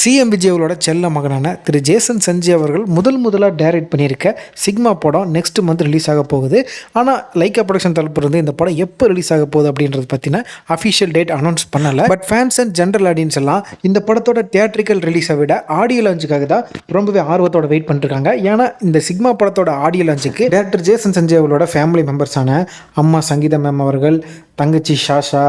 CM Vijay அவர்களோட செல்ல மகனான திரு ஜேசன் சஞ்சய் அவர்கள் முதலாக டைரக்ட் பண்ணியிருக்க சிக்மா படம் நெக்ஸ்ட் மந்த் ரிலீஸ் ஆக போகுது. ஆனால் லைக்கா ப்ரொடக்ஷன் தரப்பிலிருந்து இந்த படம் எப்போ ரிலீஸ் ஆக போகுது அப்படின்றது பற்றின அஃபிஷியல் டேட் அனௌன்ஸ் பண்ணலை. But fans and general audience எல்லாம் இந்த படத்தோட தியேட்ரிக்கல் ரிலீஸை விட ஆடியோ லான்ச்சுக்காக தான் ரொம்பவே ஆர்வத்தோட வெயிட் பண்ணிருக்காங்க. ஏன்னா இந்த சிக்மா படத்தோட ஆடியோ லான்ச்சுக்கு டேரக்டர் ஜேசன் சஞ்சய் அவர்களோட ஃபேமிலி மெம்பர்ஸான அம்மா சங்கீதா மேம் அவர்கள், தங்கச்சி ஷாஷா,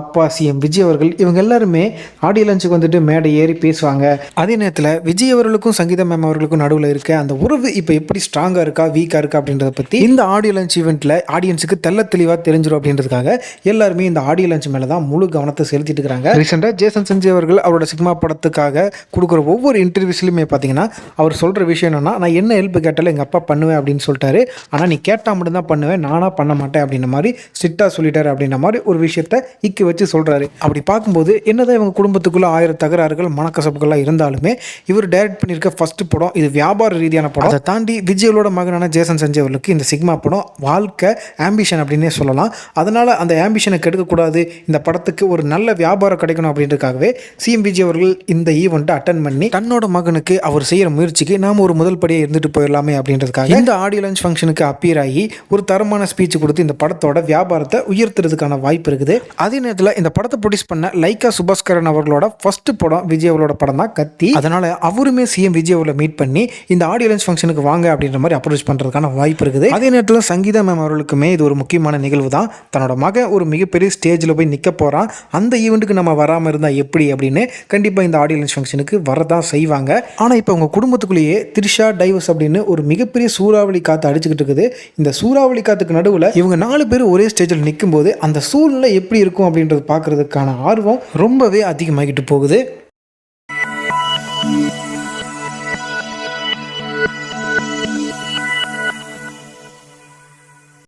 அப்பா சிஎம் விஜய் அவர்கள், இவங்க எல்லாருமே ஆடியோ லான்ச்சுக்கு வந்துட்டு மேடை ஏறி பேசுவாங்க. அதே நேரத்தில் விஜய் அவர்களுக்கும் சங்கீதா மேம் அவர்களுக்கும் நடுவில் இருக்க அந்த உறவு இப்போ எப்படி ஸ்ட்ராங்காக இருக்கா வீக்காக இருக்கா அப்படின்றத பற்றி இந்த ஆடியோ லான்ச் ஈவெண்ட்டில் ஆடியன்ஸுக்கு தெளிவாக தெரிஞ்சிடும் அப்படின்றதுக்காக எல்லாருமே இந்த ஆடியோ லான்ச் மேலே தான் முழு கவனத்தை செலுத்திட்டு இருக்கிறாங்க. ரீசெண்டாக ஜேசன் சஞ்சய் அவர்கள் அவரோட சிக்மா படத்துக்காக கொடுக்குற ஒவ்வொரு இன்டர்வியூஸ்லையுமே பார்த்தீங்கன்னா அவர் சொல்கிற விஷயம் என்னன்னா, நான் என்ன ஹெல்ப் கேட்டாலும் எங்கள் அப்பா பண்ணுவேன் அப்படின்னு சொல்லிட்டாரு. ஆனால் நீ கேட்டால் மட்டும்தான் பண்ணுவேன், நானாக பண்ண மாட்டேன் அப்படின்ற மாதிரி ஸ்ட்ரிக்டாக சொல்லிட்டாரு அப்படின்ற மாதிரி ஒரு விஷயத்தை இக்கி வச்சு சொல்கிறாரு. அப்படி பார்க்கும்போது என்னதான் இவங்க குடும்பத்துக்குள்ளே 1000 தகராறுகள் மனக்கசப்புகள்லாம் இருந்தாலுமே இவர் டைரக்ட் பண்ணியிருக்க ஃபர்ஸ்ட் படம் இது வியாபார ரீதியான படம். அதை தாண்டி விஜயோட மகனான ஜேசன் சஞ்சய் அவர்களுக்கு இந்த சிக்மா படம் வாழ்க்கை ஆம்பிஷன் அப்படின்னே சொல்லலாம். அதனால் அந்த ஆம்பிஷனை கெடுக்கக்கூடாது, இந்த படத்துக்கு ஒரு நல்ல வியாபாரம் கிடைக்கணும் அப்படின்றதுக்காகவே சிஎம் விஜய் அவர்கள் இந்த ஈவெண்ட்டை அட்டன் பண்ணி தன்னோட மகனுக்கு அவர் செய்கிற முயற்சிக்கு நாம் ஒரு முதல் படியாக இருந்துட்டு போயிடலாமே அப்படின்றதுக்காக இந்த ஆடியோ லான்ச் ஃபங்க்ஷனுக்கு அப்பியர் ஆகி ஒரு தரமான ஸ்பீச் கொடுத்து இந்த படத்தோட வியாபாரத்தை உயர்த்துறதுக்கான வாய்ப்பு இருக்குது. அதே நேரத்தில் இந்த படத்தை ப்ரொடியூஸ் பண்ண லைக்கா சுபாஸ்கரன் அவர்களோட ஃபர்ஸ்ட் படம் விஜய் அவர்களோட படம் தான் கத்தி. அதனால அவருமே சிஎம் விஜய் அவர்களை மீட் பண்ணி இந்த ஆடியோ லான்ச் ஃபங்க்ஷனுக்கு வாங்க அப்படின்ற மாதிரி அப்ரோச் பண்ணுறதுக்கான வாய்ப்பு இருக்குது. அதே நேரத்தில் சங்கீதா மேம் அவர்களுக்குமே இது ஒரு முக்கியமான நிகழ்வு தான். தன்னோட மகன் ஒரு மிகப்பெரிய ஸ்டேஜில் போய் நிற்க போகிறான், அந்த ஈவெண்ட்டுக்கு நம்ம வராமல் இருந்தால் எப்படி அப்படின்னு கண்டிப்பாக இந்த ஆடியோ லான்ச் ஃபங்க்ஷனுக்கு வரதான் செய்வாங்க. ஆனால் இப்போ உங்கள் குடும்பத்துக்குள்ளேயே த்ரிஷா டைவர்ஸ் அப்படின்னு ஒரு மிகப்பெரிய சூறாவளி காற்று அடிச்சுக்கிட்டு இருக்குது. இந்த சூறாவளி காற்றுக்கு நடுவில் இவங்க 4 பேர் ஒரே ஸ்டேஜில் நிற்கும் போது அந்த சூழ்நிலை எப்படி இருக்கும் அப்படின்றது பார்க்கறதுக்கான ஆர்வம் ரொம்பவே அதிகமாகிட்டு போகுது.